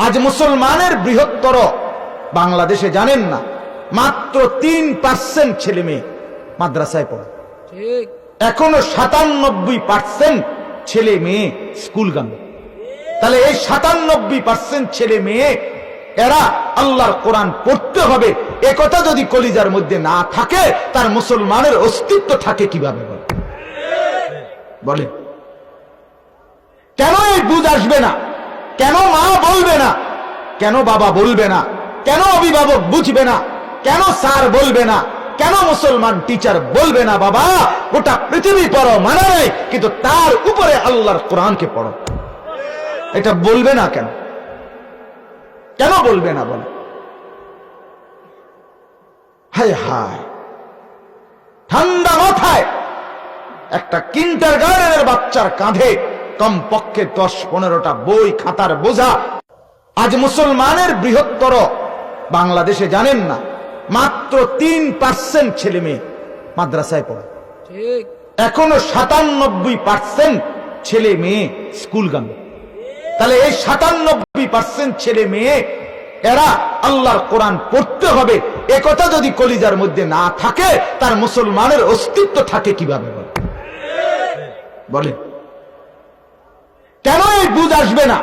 আজ মুসলমানের বৃহত্তর বাংলাদেশে জানেন না, মাত্র 3% ছেলে মেয়ে মাদ্রাসায় পড়ে। এখনো 97% ছেলে মেয়ে স্কুলগামী। তাহলে এই 97% ছেলে মেয়ে এরা আল্লাহর কোরআন পড়তে হবে, একথা যদি কলিজার মধ্যে না থাকে, তার মুসলমানের অস্তিত্ব থাকে কিভাবে? বলে কেন এই বুঝ আসবে না? কেন মা বলবে না? কেন বাবা বলবে না? কেন অভিভাবক বুঝবে না? কেন স্যার বলবে না? কেন মুসলমান টিচার বলবে না বাবা গোটা পৃথিবী পড়ো মানা নেই, কিন্তু তার উপরে আল্লাহর কোরআনকে পড়ো? এটা বলবে না কেন? কেন বলবে না? বলে হায় হায়, ঠান্ডা মাথায় একটা কিন্ডারগার্টেনের বাচ্চার কাঁধে কমপক্ষে 10-15টা বই খাতার বোঝা। আজ মুসলমানের বৃহত্তর বাংলাদেশে জানেন না, মাত্র 3% ছেলে মেয়ে মাদ্রাসায় পড়ে। এখনো 97% ছেলে মেয়ে স্কুলগামী। তাহলে এই 97% ছেলে মেয়ে এরা আল্লাহর কোরআন পড়তে হবে, একথা যদি কলিজার মধ্যে না থাকে, তার মুসলমানের অস্তিত্ব থাকে কিভাবে? বলে কেন এই বুঝ আসবে না?